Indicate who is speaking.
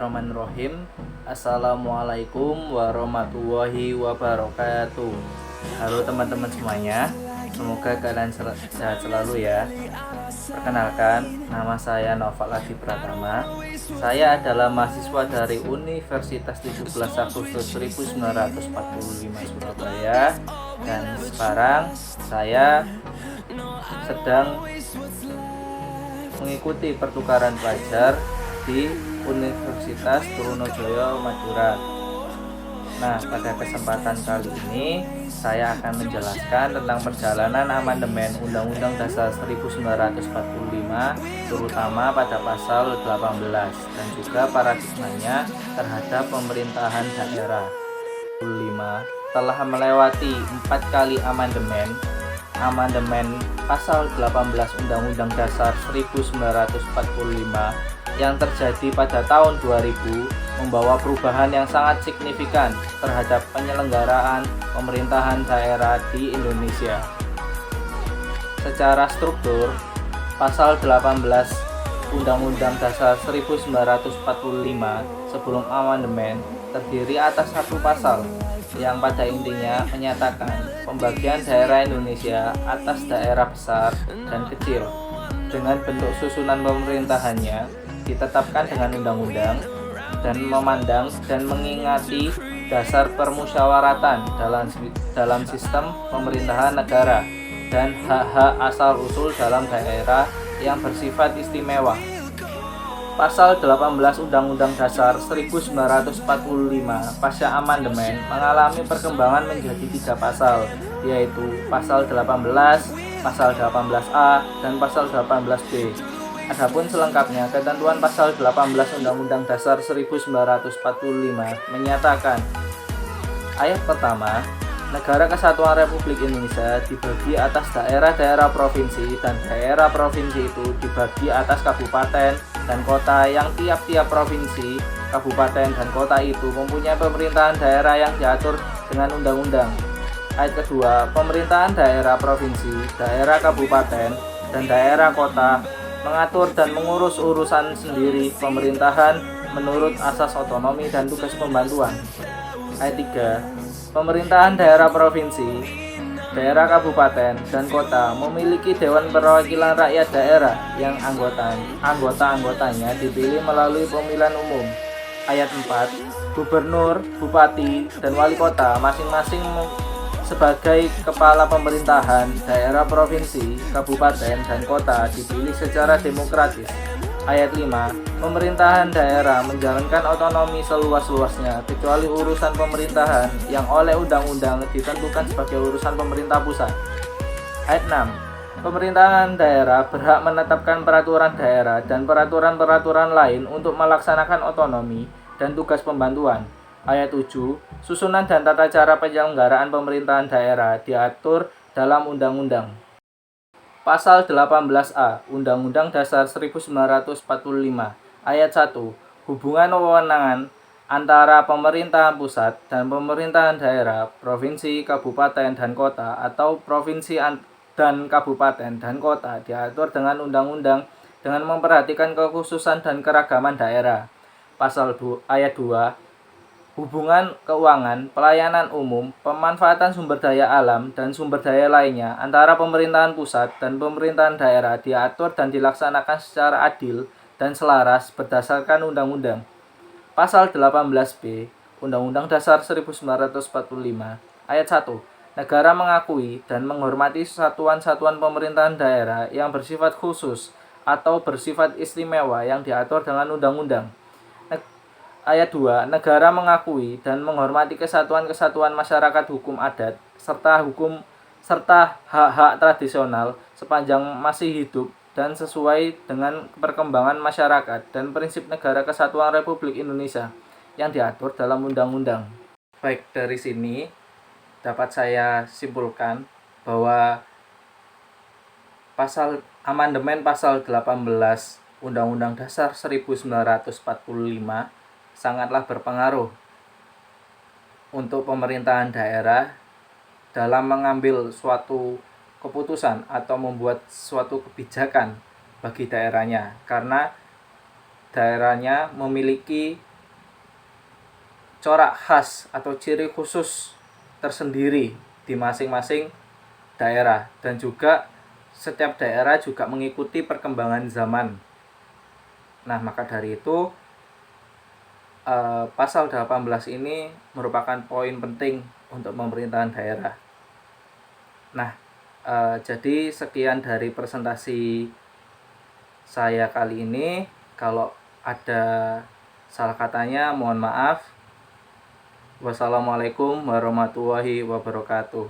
Speaker 1: Bismillahirrahmanirrahim. Assalamualaikum warahmatullahi wabarakatuh. Halo teman-teman semuanya, semoga kalian sehat selalu ya. Perkenalkan, nama saya Noval Adi Pratama. Saya adalah mahasiswa dari Universitas 17 Agustus 1945 Surabaya. Dan sekarang saya sedang mengikuti pertukaran pelajar di Universitas Trunojoyo Madura. Nah, pada kesempatan kali ini saya akan menjelaskan tentang perjalanan amandemen Undang-Undang Dasar 1945, terutama pada pasal 18 dan juga paradigmanya terhadap pemerintahan daerah. 5 telah melewati 4 kali amandemen pasal 18 Undang-Undang Dasar 1945 yang terjadi pada tahun 2000 membawa perubahan yang sangat signifikan terhadap penyelenggaraan pemerintahan daerah di Indonesia. Secara struktur, pasal 18 Undang-Undang Dasar 1945 sebelum amandemen terdiri atas satu pasal yang pada intinya menyatakan pembagian daerah Indonesia atas daerah besar dan kecil dengan bentuk susunan pemerintahannya ditetapkan dengan undang-undang dan memandang dan mengingati dasar permusyawaratan dalam sistem pemerintahan negara dan hak-hak asal-usul dalam daerah yang bersifat istimewa. Pasal 18 Undang-Undang Dasar 1945 pasca amandemen mengalami perkembangan menjadi 3 pasal, yaitu Pasal 18, Pasal 18A, dan Pasal 18B. Adapun selengkapnya, ketentuan Pasal 18 Undang-Undang Dasar 1945 menyatakan: ayat pertama, Negara Kesatuan Republik Indonesia dibagi atas daerah-daerah provinsi dan daerah provinsi itu dibagi atas kabupaten dan kota yang tiap-tiap provinsi, kabupaten, dan kota itu mempunyai pemerintahan daerah yang diatur dengan undang-undang. Ayat kedua, pemerintahan daerah provinsi, daerah kabupaten, dan daerah kota mengatur dan mengurus urusan sendiri pemerintahan menurut asas otonomi dan tugas pembantuan. Ayat 3, pemerintahan daerah provinsi, daerah kabupaten, dan kota memiliki Dewan Perwakilan Rakyat Daerah yang anggota-anggotanya dipilih melalui pemilihan umum. Ayat 4, gubernur, bupati, dan wali kota masing-masing sebagai kepala pemerintahan daerah provinsi, kabupaten, dan kota dipilih secara demokratis. Ayat 5, pemerintahan daerah menjalankan otonomi seluas-luasnya kecuali urusan pemerintahan yang oleh undang-undang ditentukan sebagai urusan pemerintah pusat. Ayat 6, pemerintahan daerah berhak menetapkan peraturan daerah dan peraturan-peraturan lain untuk melaksanakan otonomi dan tugas pembantuan. Ayat 7, susunan dan tata cara penyelenggaraan pemerintahan daerah diatur dalam undang-undang. Pasal 18A Undang-Undang Dasar 1945 Ayat 1, hubungan wewenang antara pemerintahan pusat dan pemerintahan daerah, provinsi, kabupaten, dan kota atau provinsi dan kabupaten dan kota diatur dengan undang-undang dengan memperhatikan kekhususan dan keragaman daerah. Ayat 2, hubungan keuangan, pelayanan umum, pemanfaatan sumber daya alam, dan sumber daya lainnya antara pemerintahan pusat dan pemerintahan daerah diatur dan dilaksanakan secara adil dan selaras berdasarkan undang-undang. Pasal 18B Undang-Undang Dasar 1945 Ayat 1, negara mengakui dan menghormati satuan-satuan pemerintahan daerah yang bersifat khusus atau bersifat istimewa yang diatur dengan undang-undang. Ayat 2, negara mengakui dan menghormati kesatuan-kesatuan masyarakat hukum adat serta hak-hak tradisional sepanjang masih hidup dan sesuai dengan perkembangan masyarakat dan prinsip Negara Kesatuan Republik Indonesia yang diatur dalam undang-undang. Baik, dari sini dapat saya simpulkan bahwa amandemen pasal 18 Undang-Undang Dasar 1945 sangatlah berpengaruh untuk pemerintahan daerah dalam mengambil suatu keputusan atau membuat suatu kebijakan bagi daerahnya, karena daerahnya memiliki corak khas atau ciri khusus tersendiri di masing-masing daerah, dan juga setiap daerah juga mengikuti perkembangan zaman. Nah, maka dari itu pasal 18 ini merupakan poin penting untuk pemerintahan daerah. Nah, jadi sekian dari presentasi saya kali ini. Kalau ada salah katanya mohon maaf. Wassalamualaikum warahmatullahi wabarakatuh.